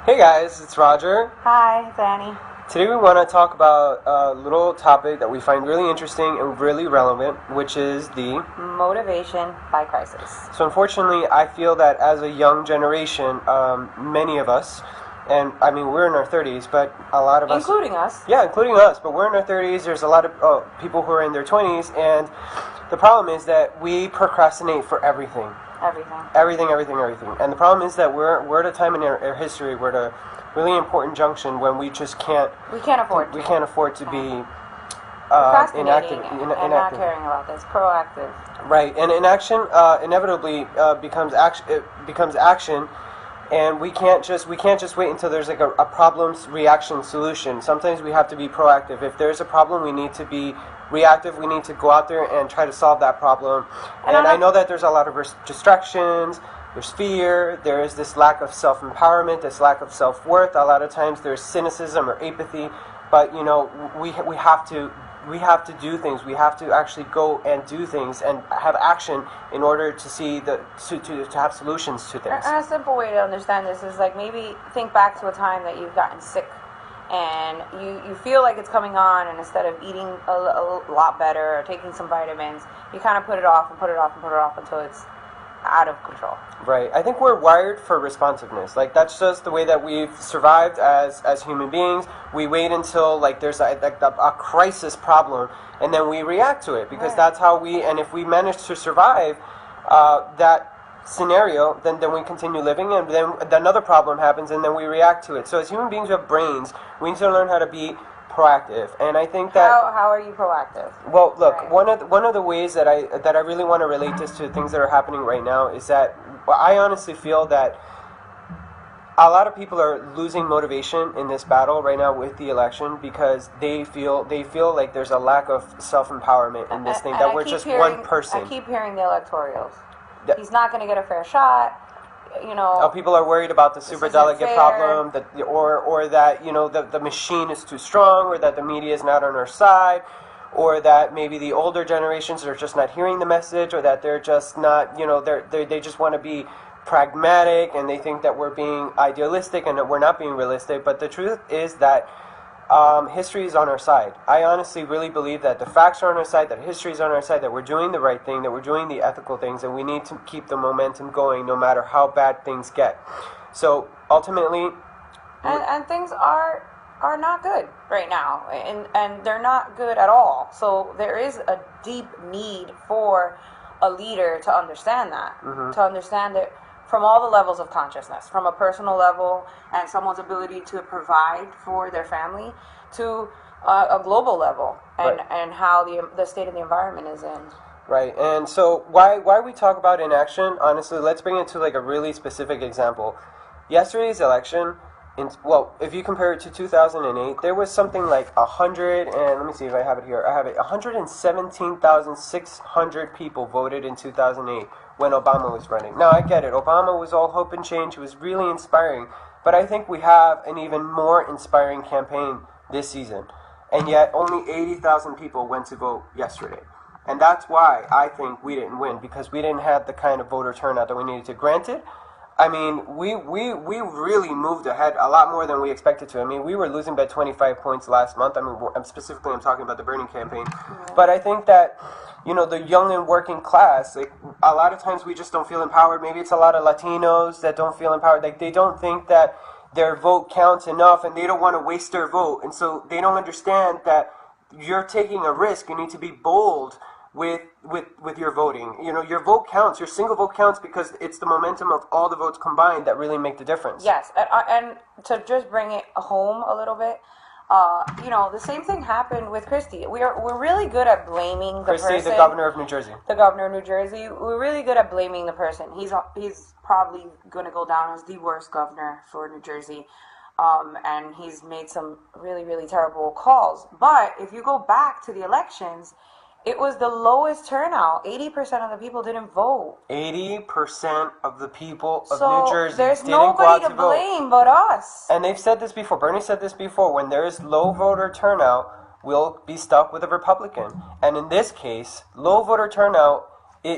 Hey guys, it's Roger. Hi, it's Annie. Today we want to talk about a little topic that we find really interesting and really relevant, which is the motivation by crisis. So unfortunately, I feel that as a young generation, many of us, and I mean we're in our 30s, but a lot of including us. Yeah, including us, but we're in our 30s. There's a lot of people who are in their 20s, and the problem is that we procrastinate for everything. Everything. And the problem is that we're at a time in our history, we're at a really important junction when we just can't. We can't afford to be procrastinating inactive, and not caring about this. Proactive. Right, and inaction inevitably becomes action. It becomes action, and we can't just wait until there's like a problem reaction solution. Sometimes we have to be proactive. If there's a problem, we need to be reactive. We need to go out there and try to solve that problem. And I know that there's a lot of distractions. There's fear. There is this lack of self-empowerment. This lack of self-worth. A lot of times there's cynicism or apathy. But we have to do things. We have to actually go and do things and have action in order to see to have solutions to things. A simple way to understand this is like maybe think back to a time that you've gotten sick and you feel like it's coming on, and instead of eating a lot better or taking some vitamins, you kind of put it off until it's out of control. Right. I think we're wired for responsiveness. Like that's just the way that we've survived as human beings. We wait until like there's a crisis problem, and then we react to it because that's how we. And if we manage to survive that scenario, then we continue living, and then another problem happens, and then we react to it. So as human beings who have brains, we need to learn how to be proactive, and I think that. How are you proactive? Well, look, one of the ways that I really want to relate this to things that are happening right now is that I honestly feel that a lot of people are losing motivation in this battle right now with the election because they feel like there's a lack of self-empowerment in this thing, that we're just one person. I keep hearing the electorals. He's not going to get a fair shot. People are worried about the superdelegate problem, or that the machine is too strong, or that the media is not on our side, or that maybe the older generations are just not hearing the message, or that they're just not, they just want to be pragmatic and they think that we're being idealistic and that we're not being realistic. But the truth is that history is on our side. I honestly really believe that the facts are on our side, that history is on our side, that we're doing the right thing, that we're doing the ethical things, and we need to keep the momentum going no matter how bad things get. So ultimately, and things are not good right now, and they're not good at all. So there is a deep need for a leader to understand that, to understand it from all the levels of consciousness, from a personal level and someone's ability to provide for their family, to a global level, and how the state of the environment is in. Right, and so why we talk about inaction, honestly, let's bring it to like a really specific example. Yesterday's election, if you compare it to 2008, there was something like 117,600 people voted in 2008 when Obama was running. Now, I get it. Obama was all hope and change. It was really inspiring. But I think we have an even more inspiring campaign this season. And yet, only 80,000 people went to vote yesterday. And that's why I think we didn't win, because we didn't have the kind of voter turnout that we needed to. Granted, I mean, we really moved ahead a lot more than we expected to. I mean, we were losing by 25 points last month. I mean, I'm talking about the Bernie campaign. But I think that, the young and working class, like, a lot of times we just don't feel empowered. Maybe it's a lot of Latinos that don't feel empowered. Like, they don't think that their vote counts enough, and they don't want to waste their vote. And so they don't understand that you're taking a risk. You need to be bold with your voting. Your vote counts. Your single vote counts because it's the momentum of all the votes combined that really make the difference. Yes, and to just bring it home a little bit, the same thing happened with Christie. We're really good at blaming the person. Christie, the governor of New Jersey. The governor of New Jersey. We're really good at blaming the person. He's probably going to go down as the worst governor for New Jersey. And he's made some really, really terrible calls. But if you go back to the elections, it was the lowest turnout. 80% of the people didn't vote. 80% of the people of New Jersey there's didn't go out to vote. Nobody to blame but us. And they've said this before. Bernie said this before. When there is low voter turnout, we'll be stuck with a Republican. And in this case, low voter turnout,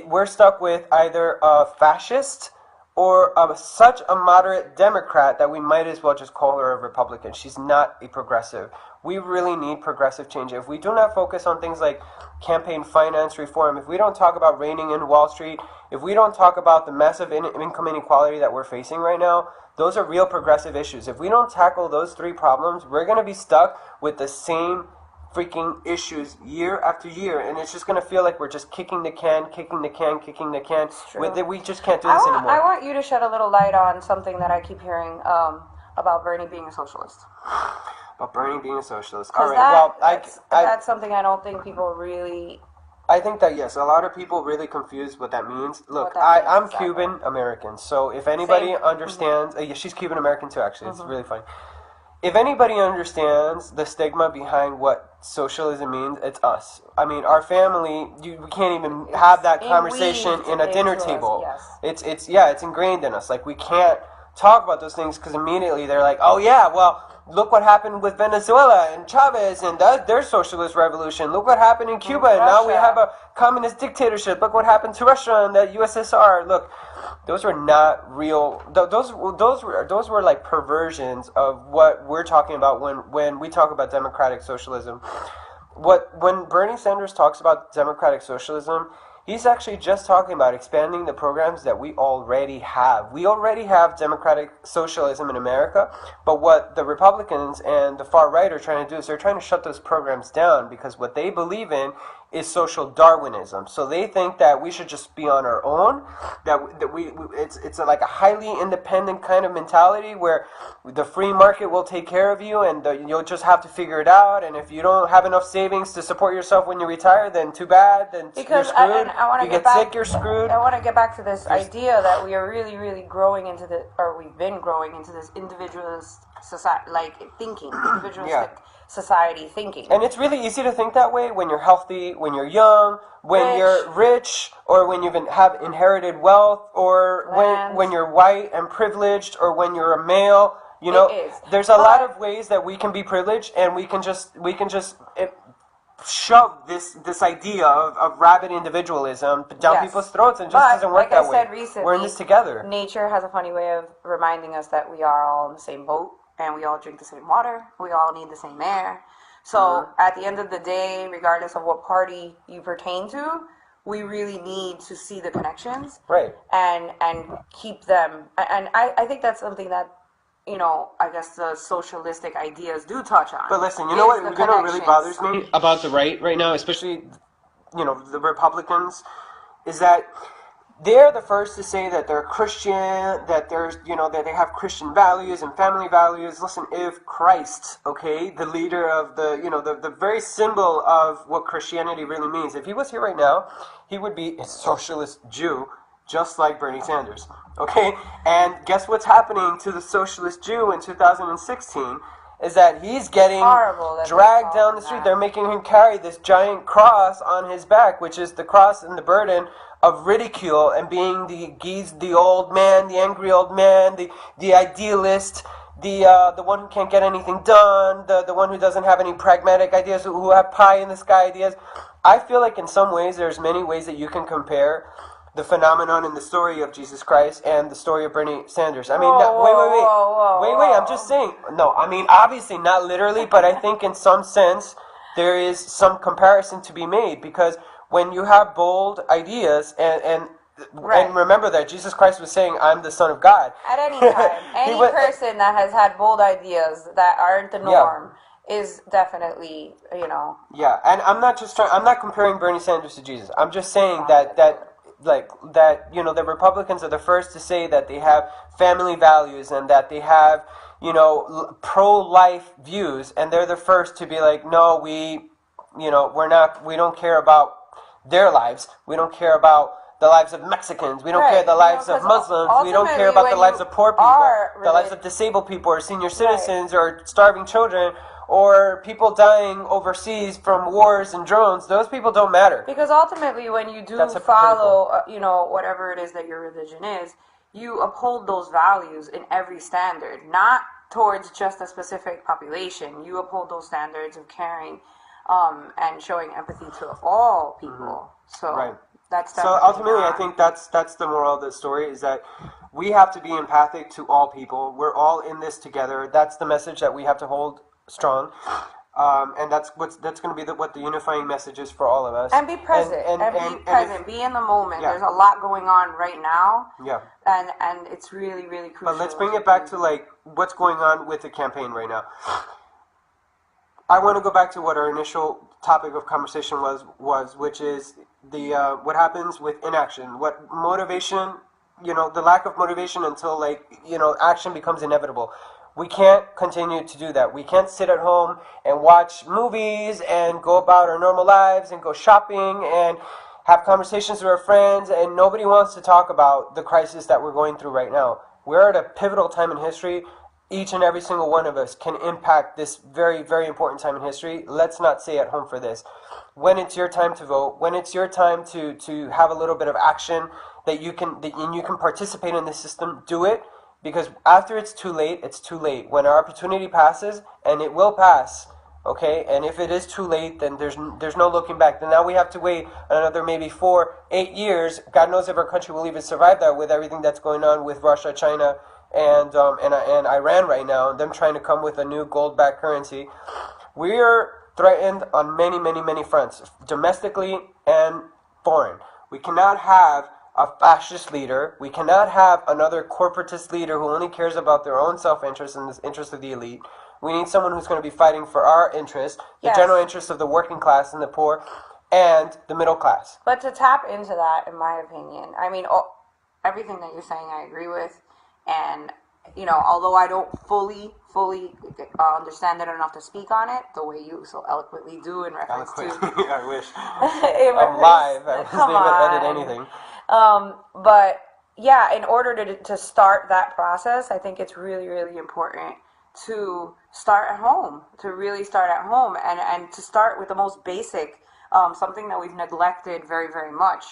we're stuck with either a fascist or such a moderate Democrat that we might as well just call her a Republican. She's not a progressive. We really need progressive change. If we do not focus on things like campaign finance reform, if we don't talk about reining in Wall Street, if we don't talk about the massive income inequality that we're facing right now, those are real progressive issues. If we don't tackle those three problems, we're going to be stuck with the same freaking issues year after year, and it's just going to feel like we're just kicking the can. We just can't do this anymore. I want you to shed a little light on something that I keep hearing about Bernie being a socialist. About Bernie being a socialist. All right, that's something I don't think people really... I think that, yes, a lot of people really confuse what that means. Look, I'm Cuban American, so if anybody understands... yeah, she's Cuban American too, actually. It's really funny. If anybody understands the stigma behind what socialism means, it's us. I mean, our family, we can't even have that conversation in a dinner table. Yes. It's ingrained in us. Like, we can't talk about those things because immediately they're like, oh yeah, well, look what happened with Venezuela and Chavez and their socialist revolution. Look what happened in Cuba, and now we have a communist dictatorship. Look what happened to Russia and the USSR. Look, those were not real. Those were like perversions of what we're talking about when we talk about democratic socialism. When Bernie Sanders talks about democratic socialism, he's actually just talking about expanding the programs that we already have. We already have democratic socialism in America, but what the Republicans and the far right are trying to do is they're trying to shut those programs down because what they believe in is social Darwinism. So they think that we should just be on our own, that it's like a highly independent kind of mentality where the free market will take care of you and you'll just have to figure it out, and if you don't have enough savings to support yourself when you retire, then too bad, then you're screwed. You get sick, you're screwed. I want to get back to this idea that we are really, really growing into we've been growing into this individualist society, like thinking, individualistic society thinking. And it's really easy to think that way when you're healthy, when you're young, when you're rich, or when you have inherited wealth, or when you're white and privileged, or when you're a male. You know, there's a lot of ways that we can be privileged, and we can just shove this idea of rabid individualism down people's throats, and it just doesn't work that way. Like I said recently, we're in this together. Nature has a funny way of reminding us that we are all in the same boat, and we all drink the same water, we all need the same air. So at the end of the day, regardless of what party you pertain to, we really need to see the connections, right? And keep them. And I think that's something that, you know, I guess the socialistic ideas do touch on. But listen, you know what really bothers me about the right now, especially, you know, the Republicans, is that they're the first to say that they're Christian, that that they have Christian values and family values. Listen, if Christ, the leader of the very symbol of what Christianity really means, if he was here right now, he would be a socialist Jew, just like Bernie Sanders, okay? And guess what's happening to the socialist Jew in 2016 is that he's getting dragged down the street. They're making him carry this giant cross on his back, which is the cross and the burden of ridicule and being the old man, the angry old man, the idealist, the one who can't get anything done, the one who doesn't have any pragmatic ideas, who have pie in the sky ideas. I feel like in some ways there's many ways that you can compare the phenomenon in the story of Jesus Christ and the story of Bernie Sanders. I mean, wait, I'm just saying. No, I mean, obviously not literally, but I think in some sense there is some comparison to be made, because when you have bold ideas and remember that Jesus Christ was saying, I'm the Son of God. At any time, any person that has had bold ideas that aren't the norm is definitely, Yeah, and I'm not comparing Bernie Sanders to Jesus. I'm just saying that the Republicans are the first to say that they have family values and that they have, pro-life views, and they're the first to be like, no, we don't care about their lives. We don't care about the lives of Mexicans. We don't care the lives of Muslims. We don't care about the lives of poor people, the lives of disabled people or senior citizens or starving children or people dying overseas from wars and drones. Those people don't matter. Because ultimately, when you do follow, whatever it is that your religion is, you uphold those values in every standard, not towards just a specific population. You uphold those standards of caring and showing empathy to all people. So that's so ultimately, I think that's the moral of the story, is that We have to be empathic to all people. We're all in this together. That's the message that we have to hold strong. And that's going to be what the unifying message is for all of us. And be present. Be in the moment. There's a lot going on right now. Yeah. And it's really, really crucial. But let's bring it back to like what's going on with the campaign right now. I want to go back to what our initial topic of conversation was, which is the what happens with inaction. What motivation, the lack of motivation until action becomes inevitable. We can't continue to do that. We can't sit at home and watch movies and go about our normal lives and go shopping and have conversations with our friends, and nobody wants to talk about the crisis that we're going through right now. We're at a pivotal time in history. Each and every single one of us can impact this very, very important time in history. Let's not stay at home for this. When it's your time to vote, when it's your time to have a little bit of action that you can participate in the system, do it. Because after it's too late, it's too late. When our opportunity passes, and it will pass, okay? And if it is too late, then there's no looking back. Then now we have to wait another maybe 4-8 years. God knows if our country will even survive that with everything that's going on with Russia, China, and Iran right now, them trying to come with a new gold-backed currency. We are threatened on many, many, many fronts, domestically and foreign. We cannot have a fascist leader. We cannot have another corporatist leader who only cares about their own self-interest and the interest of the elite. We need someone who's going to be fighting for our interests, the general interests of the working class and the poor, and the middle class. But to tap into that, in my opinion, I mean, everything that you're saying I agree with. And, although I don't fully understand it enough to speak on it, the way you so eloquently do in reference to... I wish. I'm live. I wasn't even edit anything. But, yeah, in order to start that process, I think it's really, really important to start at home, to really start at home, and to start with the most basic, something that we've neglected very, very much.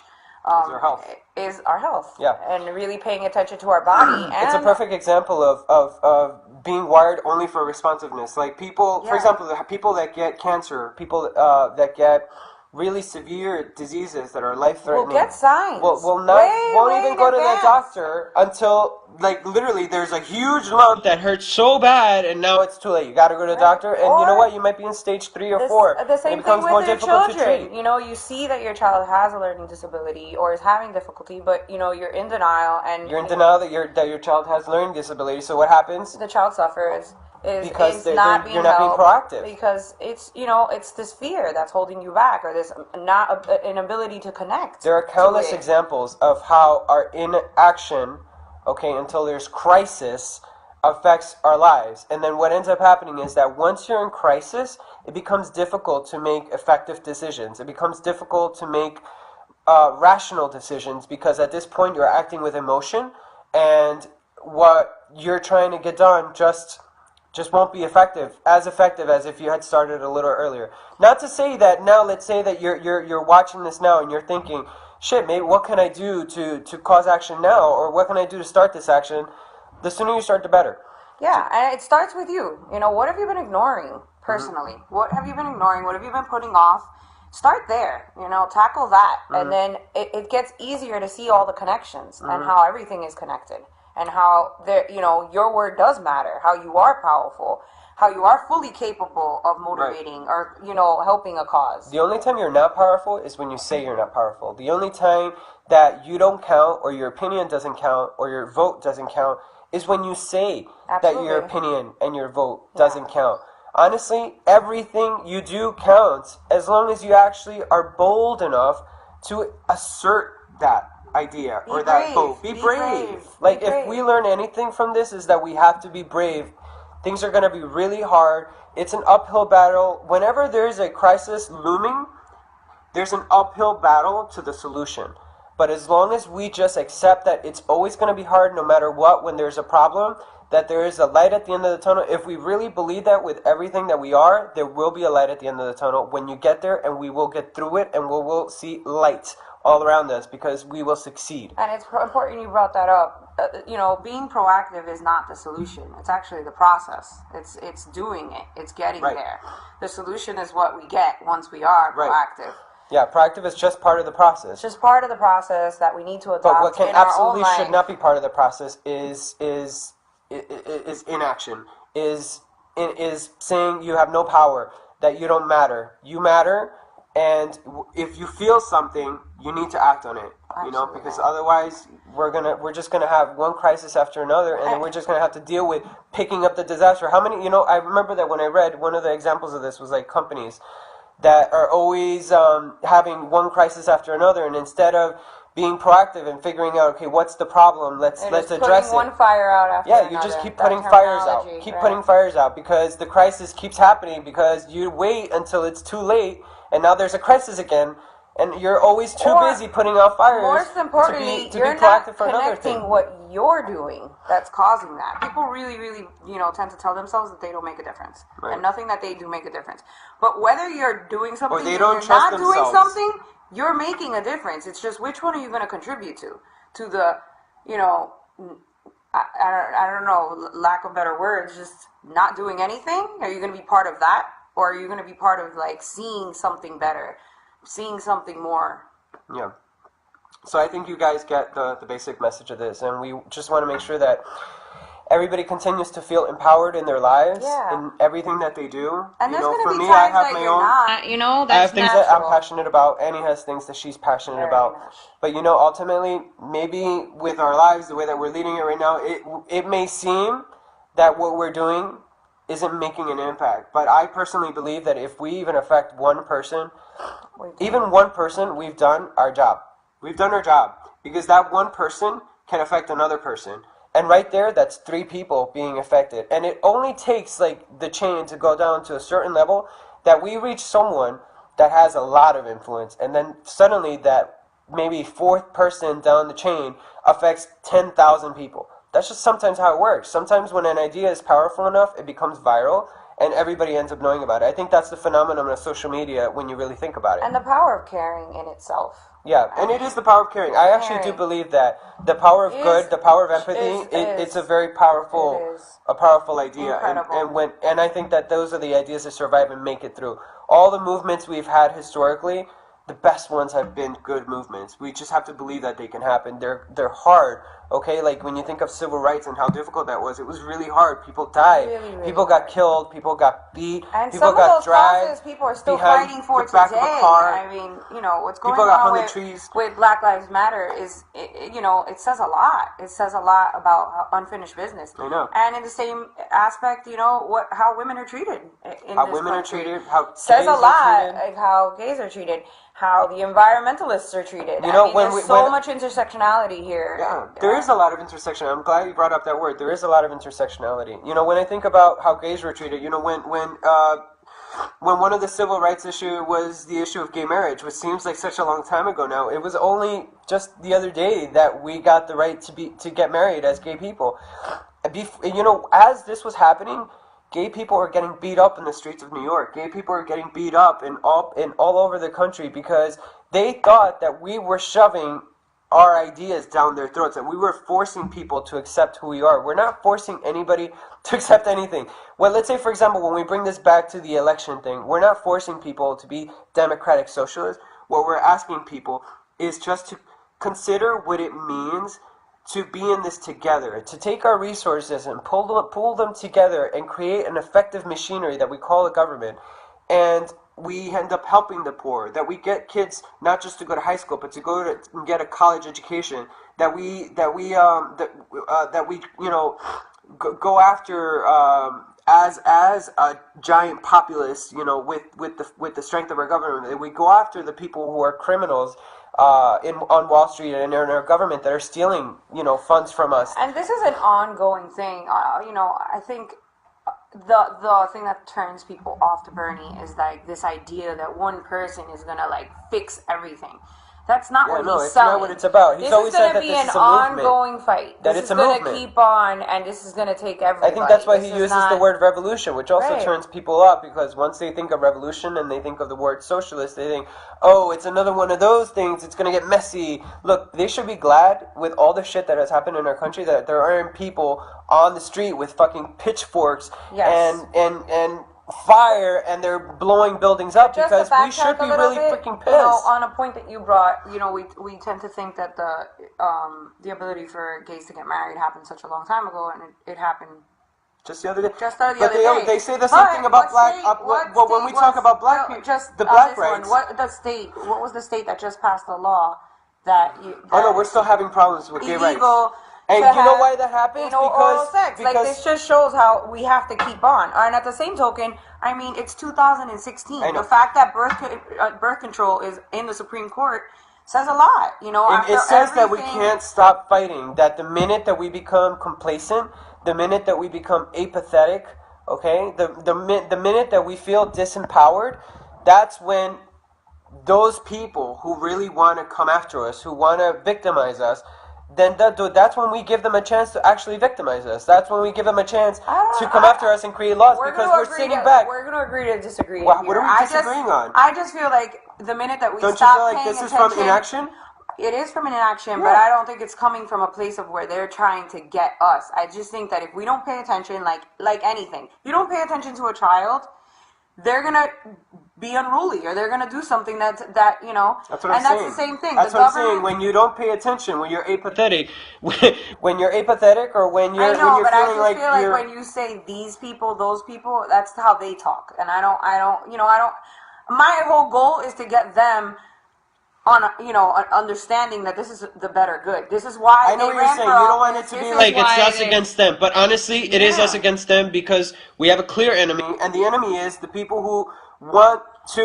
Is our health. Yeah. And really paying attention to our body. And it's a perfect example of being wired only for responsiveness. Like people, for example, the people that get cancer, people that get really severe diseases that are life-threatening. Will get signs. Won't even go to the doctor until, literally, there's a huge lump that hurts so bad, and now it's too late. You got to go to the doctor, and you know what? You might be in stage 3 or 4. The same thing with your children. You see that your child has a learning disability or is having difficulty, but you're in denial, and you're in denial that your child has learning disability. So what happens? The child suffers. Because you're not being proactive. Because it's it's this fear that's holding you back, or this inability to connect. There are countless examples of how our inaction, until there's crisis, affects our lives. And then what ends up happening is that once you're in crisis, it becomes difficult to make effective decisions. It becomes difficult to make rational decisions, because at this point you're acting with emotion, and what you're trying to get done just won't be effective as if you had started a little earlier. Not to say that now, let's say that you're watching this now and you're thinking, shit, mate, what can I do to cause action now, or what can I do to start this action? The sooner you start, the better. Yeah, and it starts with you. What have you been ignoring personally? Mm-hmm. What have you been ignoring? What have you been putting off? Start there. Tackle that, and then it gets easier to see all the connections and how everything is connected. And how your word does matter, how you are powerful, how you are fully capable of motivating or helping a cause. The only time you're not powerful is when you say you're not powerful. The only time that you don't count, or your opinion doesn't count, or your vote doesn't count, is when you say that your opinion and your vote doesn't count. Honestly, everything you do counts, as long as you actually are bold enough to assert that idea or that vote. Be brave. If we learn anything from this, is that we have to be brave. Things are going to be really hard. It's an uphill battle. Whenever there's a crisis looming, there's an uphill battle to the solution. But as long as we just accept that it's always going to be hard no matter what, when there's a problem, that there is a light at the end of the tunnel, if we really believe that with everything that we are, there will be a light at the end of the tunnel when you get there, and we will get through it, and we will see light all around us, because we will succeed. And it's important you brought that up. Being proactive is not the solution. It's actually the process. It's doing it. It's getting there. The solution is what we get once we are proactive. Yeah, proactive is just part of the process. It's just part of the process that we need to adopt. But what can in our absolutely own should life. not be part of the process is inaction. Is saying you have no power, that you don't matter. You matter, and if you feel something, you need to act on it. You know, because otherwise we're just gonna have one crisis after another, and then we're just gonna have to deal with picking up the disaster. How many? You know, I remember that when I read one of the examples of this was like companies that are always having one crisis after another, and instead of being proactive and figuring out, okay, what's the problem? Let's address it. One fire out after another. You just keep putting fires out. Keep putting fires out because the crisis keeps happening because you wait until it's too late, and now there's a crisis again. And you're always too busy putting out fires. Most importantly, to you're be proactive not for another thing. connecting what you're doing that's causing that. People really, really, tend to tell themselves that they don't make a difference, and nothing that they do make a difference. But whether you're doing something, or they or don't you're trust not themselves. doing something, you're making a difference. It's just which one are you going to contribute to the, I don't know, lack of better words, just not doing anything. Are you going to be part of that, or are you going to be part of like seeing something better, seeing something more? Yeah. So I think you guys get the basic message of this, and we just want to make sure that everybody continues to feel empowered in their lives, in everything that they do. And there's going to be me, times I have that my you're own, not, that's I have things natural. that I'm passionate about. Annie has things that she's passionate about. Much. But ultimately, maybe with our lives, the way that we're leading it right now, it may seem that what we're doing isn't making an impact. But I personally believe that if we even affect one person, even one person, we've done our job. We've done our job. Because that one person can affect another person. And right there, that's 3 people being affected. And it only takes like the chain to go down to a certain level that we reach someone that has a lot of influence. And then suddenly that maybe 4th person down the chain affects 10,000 people. That's just sometimes how it works. Sometimes when an idea is powerful enough, it becomes viral, and everybody ends up knowing about it. I think that's the phenomenon of social media when you really think about it. And the power of caring in itself. Yeah, and it is the power of caring. I actually do believe that the power of good, the power of empathy, it's a very powerful, idea. Incredible. And I think that those are the ideas that survive and make it through. All the movements we've had historically, the best ones have been good movements. We just have to believe that they can happen. They're hard, okay? Like when you think of civil rights and how difficult that was, it was really hard. People died. Really, people got killed. People got beat. And people some got of those dragged causes people are still fighting for the back today. Of a car. I mean, what's going people got on hung in trees. with Black Lives Matter is, it says a lot. It says a lot about unfinished business. I know. And in the same aspect, how women are treated in how this women country. are treated. How says gays a lot, are treated. like how gays are treated, how the environmentalists are treated. There's so much intersectionality here. Yeah, there is a lot of intersection. I'm glad you brought up that word. There is a lot of intersectionality. When I think about how gays were treated, when one of the civil rights issue was the issue of gay marriage, which seems like such a long time ago now, it was only just the other day that we got the right to get married as gay people. As this was happening, gay people are getting beat up in the streets of New York. Gay people are getting beat up in all over the country because they thought that we were shoving our ideas down their throats, that we were forcing people to accept who we are. We're not forcing anybody to accept anything. Well, let's say, for example, when we bring this back to the election thing, we're not forcing people to be democratic socialists. What we're asking people is just to consider what it means to be in this together, to take our resources and pull them together and create an effective machinery that we call a government. And we end up helping the poor, that we get kids not just to go to high school, but to go to and get a college education, that we go after as a giant populace, with the strength of our government, that we go after the people who are criminals on Wall Street and in our government that are stealing, funds from us. And this is an ongoing thing. I think the thing that turns people off to Bernie is like this idea that one person is gonna like fix everything. That's not what he's it's selling. not what it's about. He's always said that this is a movement. This is going to be an ongoing fight. That this it's is a going to movement. keep on, and this is going to take everybody. I think that's why he uses the word revolution, which also Right. turns people up, because once they think of revolution and they think of the word socialist, they think, oh, it's another one of those things, it's going to get messy. Look, they should be glad with all the shit that has happened in our country that there aren't people on the street with fucking pitchforks Yes. and fire and they're blowing buildings up, Just because to we backtrack should a be little really bit, freaking pissed. You know, on a point that you brought, you know, we tend to think that the ability for gays to get married happened such a long time ago, and it happened just the other day. Just the other but day. They say the same thing about black. When we talk about black people, the black rights. What was the state that just passed the law that oh no, we're still having problems with gay rights. And you know why that happens? Because oral sex. Like, this just shows how we have to keep on. And at the same token, I mean, it's 2016. The fact that birth control is in the Supreme Court says a lot. You know, it says that we can't stop fighting. That the minute that we become complacent, the minute that we become apathetic, okay, the minute that we feel disempowered, that's when those people who really want to come after us, who want to victimize us, then that's when we give them a chance to actually victimize us. That's when we give them a chance to come after us and create laws, because we're sitting back. We're going to agree to disagree. What are we disagreeing on? I just feel like the minute that we don't stop you feel like paying this is attention, from inaction? It is from inaction, but I don't think it's coming from a place of where they're trying to get us. I just think that if we don't pay attention, like anything, if you don't pay attention to a child, they're gonna be unruly, or they're gonna do something that you know. That's what I'm saying. That's the same thing. That's what I'm saying. When you don't pay attention, when you're apathetic, when you're apathetic, or when you're I know, when you're but feeling I just feel like when you say these people, those people, that's how they talk, and I don't. My whole goal is to get them on, an understanding that this is the better good. This is why I know what you're saying. You don't want it to be like it's us against them, but honestly, it is us against them, because we have a clear enemy, and the enemy is the people who want to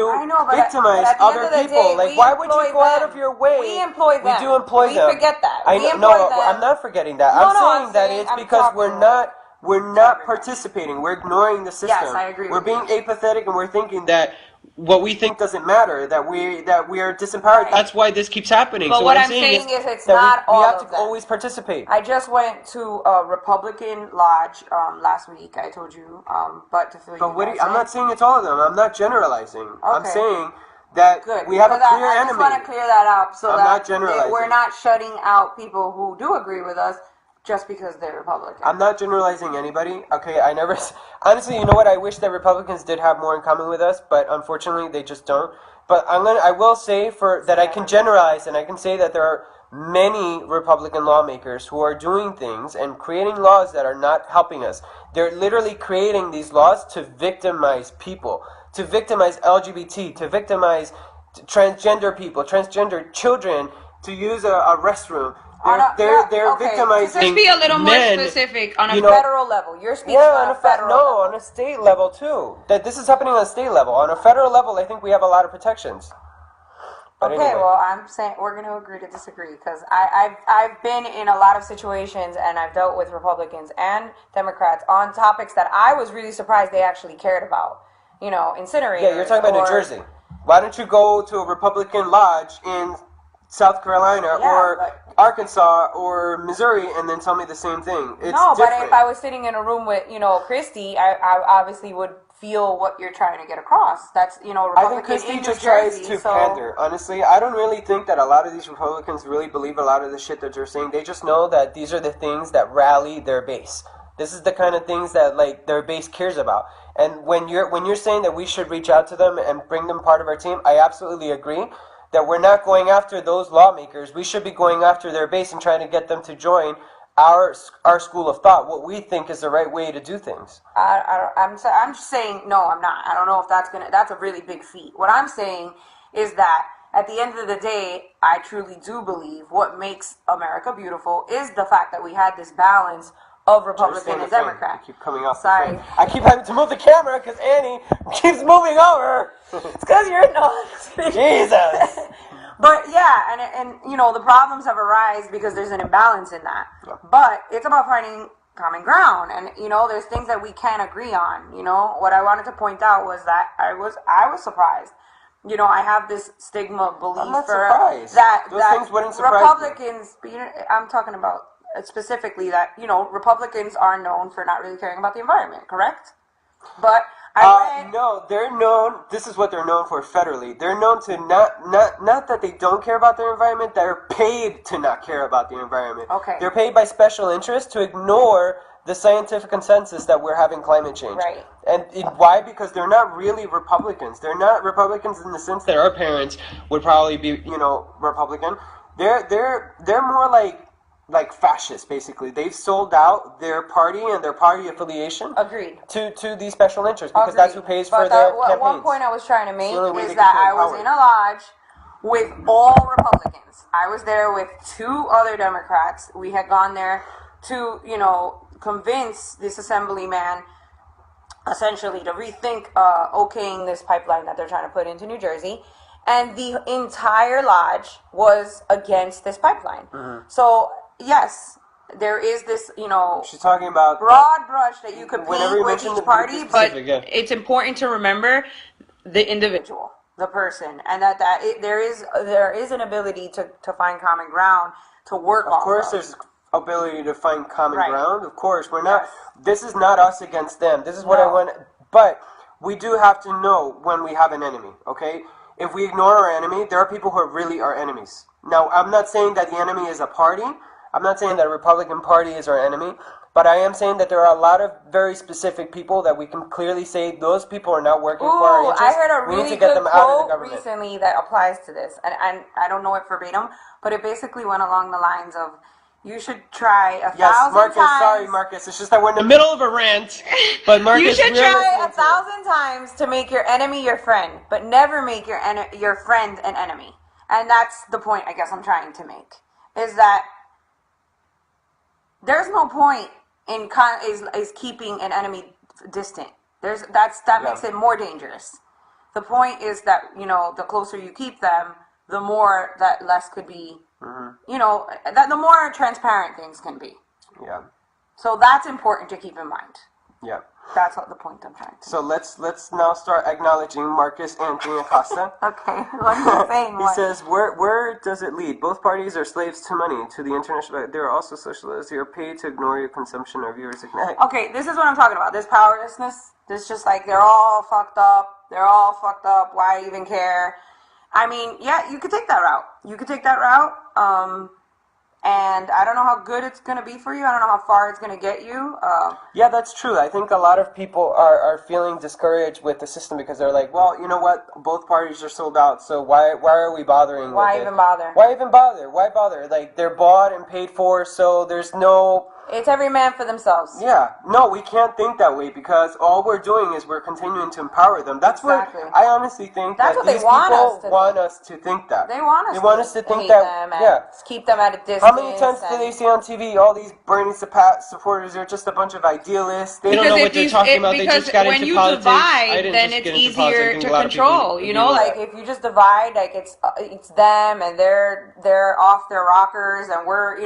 victimize other people. Like, why would you go out of your way? We employ them. We do employ them. We forget that. I'm not forgetting that. I'm saying that it's because we're not participating. We're ignoring the system. Yes, I agree. We're being apathetic, and we're thinking that what we think doesn't matter, that we are disempowered. That's why this keeps happening. But so what I'm saying is it's that not all we have of to always participate. I just went to a Republican lodge last week. I told you, but to fill you guys I'm not saying it's all of them. I'm not generalizing. Okay. I'm saying that we have a clear enemy. I just want to clear that up so not generalizing. We're not shutting out people who do agree with us just because they're Republican. I'm not generalizing anybody. Okay, honestly, you know what? I wish that Republicans did have more in common with us, but unfortunately, they just don't. But I will say that I can generalize, and I can say that there are many Republican lawmakers who are doing things and creating laws that are not helping us. They're literally creating these laws to victimize people, to victimize LGBT, to victimize transgender people, transgender children, to use a restroom. They're victimizing. Just be a little more specific on a federal level. You're speaking on a federal level. on a state level too. That this is happening on a state level. On a federal level, I think we have a lot of protections. But anyway. Well, I'm saying we're going to agree to disagree, because I've been in a lot of situations, and I've dealt with Republicans and Democrats on topics that I was really surprised they actually cared about. Incinerators. Yeah, you're talking about New Jersey. Why don't you go to a Republican lodge in South Carolina or Arkansas or Missouri and then tell me the same thing? It's different. But if I was sitting in a room with, Christy, I obviously would feel what you're trying to get across. That's, Republican I think Christy just tries to pander. Honestly, I don't really think that a lot of these Republicans really believe a lot of the shit that they're saying. They just know that these are the things that rally their base. This is the kind of things that their base cares about. And when you're saying that we should reach out to them and bring them part of our team, I absolutely agree. That we're not going after those lawmakers. We should be going after their base and trying to get them to join our school of thought, what we think is the right way to do things. I'm just saying, no, I'm not. I don't know if that's a really big feat. What I'm saying is that at the end of the day, I truly do believe what makes America beautiful is the fact that we had this balance of Republican and Democrat. I keep coming off. Sorry, I keep having to move the camera because Annie keeps moving over. It's because you're nuts. Jesus. But yeah, and the problems have arisen because there's an imbalance in that. Yeah. But it's about finding common ground, and there's things that we can agree on. What I wanted to point out was that I was surprised. I have this stigma belief that things wouldn't surprise Republicans. I'm talking about specifically that Republicans are known for not really caring about the environment, correct? But no, they're known. This is what they're known for federally. They're known to not that they don't care about their environment. They're paid to not care about the environment. Okay. They're paid by special interests to ignore the scientific consensus that we're having climate change. Right. And why? Because they're not really Republicans. They're not Republicans in the sense that our parents would probably be, Republican. They're more like fascists, basically. They've sold out their party and their party affiliation. Agreed. To these special interests, because that's who pays for their campaigns. One point I was trying to make is that I was in a lodge with all Republicans. I was there with 2 other Democrats. We had gone there to, convince this assemblyman essentially to rethink okaying this pipeline that they're trying to put into New Jersey. And the entire lodge was against this pipeline. Mm-hmm. So, yes, there is this, she's talking about broad brush that you could paint with each party, but it's important to remember the individual, the person, and there is an ability to find common ground to work off of. Of course, there's ability to find common ground. Of course, we're not. This is not us against them. This is what I want. But we do have to know when we have an enemy. Okay, if we ignore our enemy, there are people who are really our enemies. Now, I'm not saying that the enemy is a party. I'm not saying that a Republican Party is our enemy. But I am saying that there are a lot of very specific people that we can clearly say those people are not working for our interests. I heard a really good quote recently that applies to this. And I don't know it verbatim, but it basically went along the lines of, you should try 1,000 Marcus, times. Sorry, Marcus. It's just that we're in the middle of a rant. But Marcus, you should try 1,000 times to make your enemy your friend, but never make your friend an enemy. And that's the point I guess I'm trying to make. Is that there's no point in is keeping an enemy distant. That makes it more dangerous. The point is that, the closer you keep them, the more that less could be. Mm-hmm. That the more transparent things can be. Yeah. So that's important to keep in mind. Yeah. That's what the point I'm trying to make. So let's now start acknowledging Marcus Anthony Acosta. Okay. What are you saying? He says, where does it lead? Both parties are slaves to money, to the international. They are also socialists. They are paid to ignore your consumption of your significance. Okay, this is what I'm talking about. This powerlessness. This just like they're all fucked up. Why even care? I mean, yeah, you could take that route. And I don't know how good it's going to be for you. I don't know how far it's going to get you. Yeah, that's true. I think a lot of people are feeling discouraged with the system because they're like, well, you know what? Both parties are sold out, so why are we bothering Why with even it? bother? Why even bother? Why bother? Like, they're bought and paid for, so there's no... It's every man for themselves. Yeah. No, we can't think that way because all we're doing is we're continuing to empower them. That's exactly. what I honestly think that's that what these people want us to think that. They want us to think that, keep them at a distance. How many times do they see on TV all these Bernie supporters are just a bunch of idealists? They don't know what they're talking about. They just got into politics. Divide, then it's easier to control. Like if you just divide, like it's them and they're off their rockers and we're,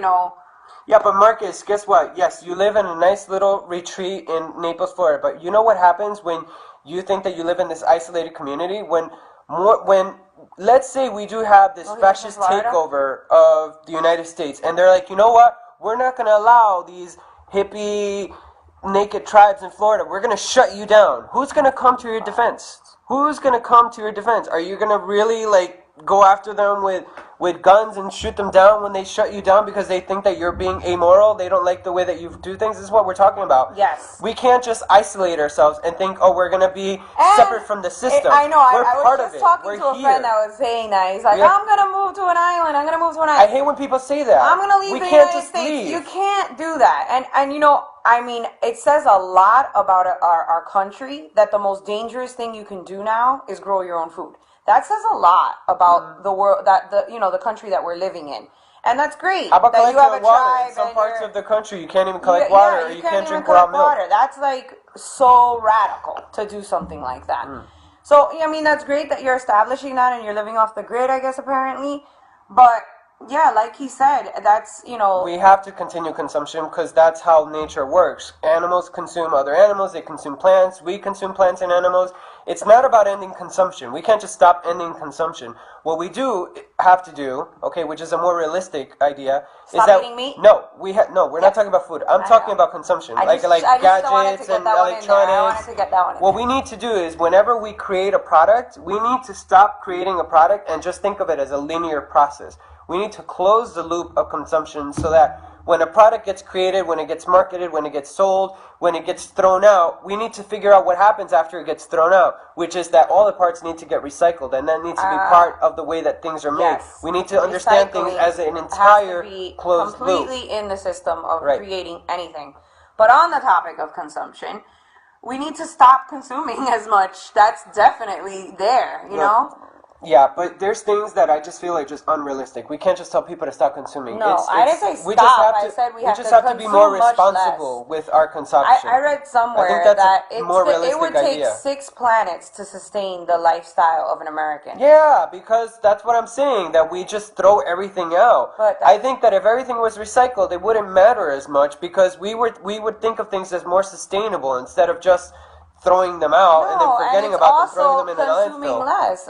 Yeah, but Marcus, guess what? Yes, you live in a nice little retreat in Naples, Florida, but you know what happens when you think that you live in this isolated community? When let's say we do have this fascist takeover of the United States, and they're like, you know what? We're not going to allow these hippie, naked tribes in Florida. We're going to shut you down. Who's going to come to your defense? Who's going to come to your defense? Are you going to really, go after them with guns and shoot them down when they shut you down because they think that you're being amoral? They don't like the way that you do things? This is what we're talking about. Yes. We can't just isolate ourselves and think, we're going to be separate from the system. I know. We're I part was just of it. talking We're to a here. friend that was saying that. He's like, I'm going to move to an island. I hate when people say that. I'm going to leave the United States. Leave. You can't do that. And it says a lot about our country that the most dangerous thing you can do now is grow your own food. That says a lot about the world, the country that we're living in. And that's great. How about that you have a water? tribe In some parts of the country, you can't even collect water, or you can't drink raw milk. Water. That's so radical to do something like that. So, that's great that you're establishing that and you're living off the grid, I guess, apparently. But, yeah, like he said, that's, We have to continue consumption because that's how nature works. Animals consume other animals. They consume plants. We consume plants and animals. It's not about ending consumption. We can't just stop ending consumption. What we do have to do, which is a more realistic idea, is that eating meat? No, we're not talking about food. I'm talking about consumption, like gadgets and electronics. I wanted to get that one in what we need to do is whenever we create a product, we need to stop creating a product and just think of it as a linear process. We need to close the loop of consumption so that when a product gets created, when it gets marketed, when it gets sold, when it gets thrown out, we need to figure out what happens after it gets thrown out, which is that all the parts need to get recycled, and that needs to be part of the way that things are made. Yes. We need to understand things as an entire closed loop. Completely in the system of creating anything. But on the topic of consumption, we need to stop consuming as much. That's definitely there, you know? Yeah, but there's things that I just feel like just unrealistic. We can't just tell people to stop consuming. No, I didn't say stop. I said we have to be more responsible with our consumption. I read somewhere that it would take 6 planets to sustain the lifestyle of an American. Yeah, because that's what I'm saying, that we just throw everything out. But I think that if everything was recycled, it wouldn't matter as much, because we would think of things as more sustainable instead of just throwing them out and then forgetting about them, throwing them in a landfill. Less.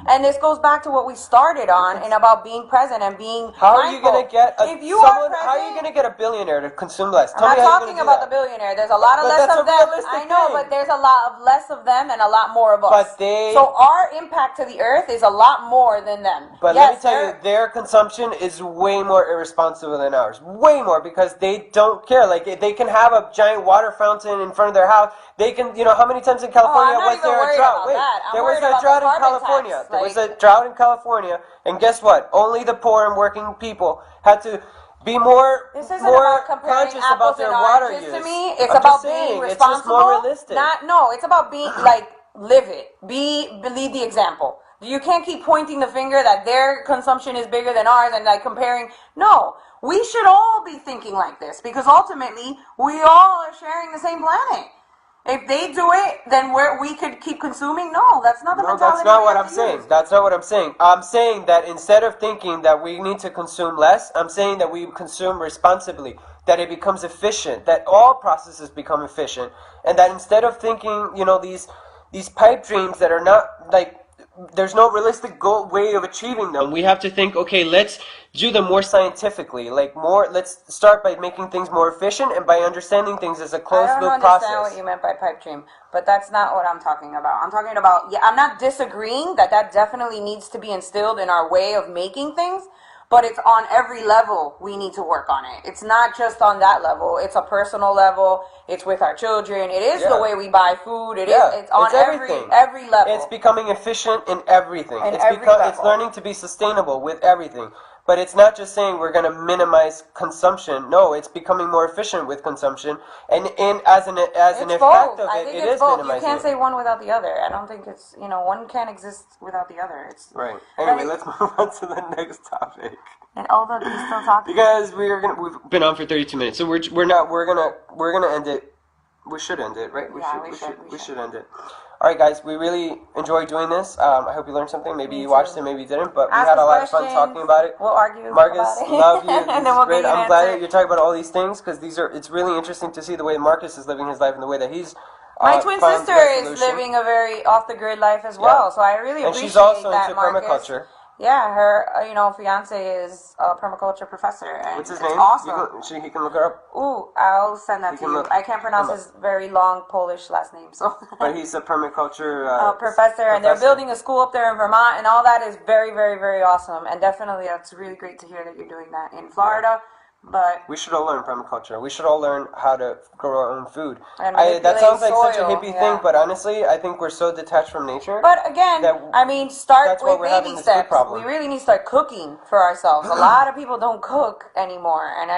And this goes back to what we started on and about being present and being How mindful. Are you going to get how are you going to get a billionaire to consume less? I'm not talking about the billionaire. There's a lot of less of them. I know, but there's a lot of less of them and a lot more of us. So our impact to the earth is a lot more than them. But let me tell you, their consumption is way more irresponsible than ours. Way more, because they don't care. Like, they can have a giant water fountain in front of their house. They can, how many times in California was there a drought? There was a drought in California. There was a drought in California, and guess what? Only the poor and working people had to be more conscious about their water use. To me, it's about being responsible. It's just more realistic. It's about being live it. Believe the example. You can't keep pointing the finger that their consumption is bigger than ours and comparing. No, we should all be thinking like this, because ultimately we all are sharing the same planet. If they do it, then we could keep consuming? No, that's not the mentality. No, that's not what I'm saying. That's not what I'm saying. I'm saying that instead of thinking that we need to consume less, I'm saying that we consume responsibly, that it becomes efficient, that all processes become efficient, and that instead of thinking, these pipe dreams that are not, there's no realistic way of achieving them. We have to think, okay, let's do them more scientifically. Let's start by making things more efficient and by understanding things as a closed loop process. I don't understand what you meant by pipe dream, but that's not what I'm talking about. I'm talking about, I'm not disagreeing that definitely needs to be instilled in our way of making things, but it's on every level we need to work on it. It's not just on that level. It's a personal level. It's with our children. It is the way we buy food. It's on every level. It's becoming efficient in everything. It's learning to be sustainable with everything. But it's not just saying we're going to minimize consumption. No, it's becoming more efficient with consumption. And as an effect of it, it is minimizing. You can't say one without the other. I don't think it's, one can't exist without the other. Right. Anyway, let's move on to the next topic. And although he's still talking, because we've been on for 32 minutes, so we're gonna end it. We should end it, right? We should end it. All right, guys, we really enjoyed doing this. I hope you learned something. Maybe you watched it, maybe you didn't, but we had a lot of fun talking about it. We'll argue Marcus, about it. love you. And then we'll great. I'm glad that you're talking about all these things, because it's really interesting to see the way Marcus is living his life and the way that he's my twin sister is living a very off-the-grid life as well, so I really appreciate that, and she's also into Marcus. Permaculture. Yeah, her, fiance is a permaculture professor, and what's his name? Awesome. He can look her up. Ooh, I'll send that to you. I can't pronounce his very long Polish last name, so. But he's a permaculture professor, and they're building a school up there in Vermont, and all that is very, very, very awesome. And definitely, it's really great to hear that you're doing that in Florida. But we should all learn permaculture. We should all learn how to grow our own food. That sounds like such a hippie thing, but honestly, I think we're so detached from nature. But again, start with baby steps. We really need to start cooking for ourselves. A lot of people don't cook anymore, and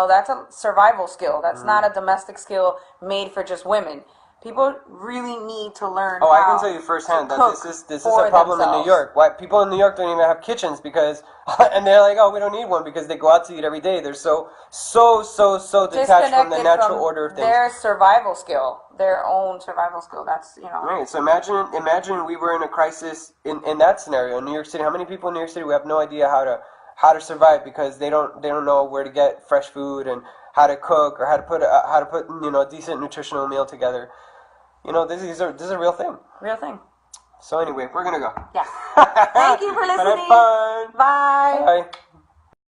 that's a survival skill. That's not a domestic skill made for just women. People really need to learn. Oh, I can tell you firsthand that this is a problem in New York. Why people in New York don't even have kitchens and they're like, oh, we don't need one because they go out to eat every day. They're so detached from the natural order of things. Their survival skill, their own survival skill. That's Right. So imagine we were in a crisis in that scenario in New York City. How many people in New York City we have no idea how to survive because they don't know where to get fresh food and how to cook or how to put a decent nutritional meal together. This is a real thing. Real thing. So anyway, we're gonna go. Yeah. Thank you for listening. Have fun. Bye. Bye.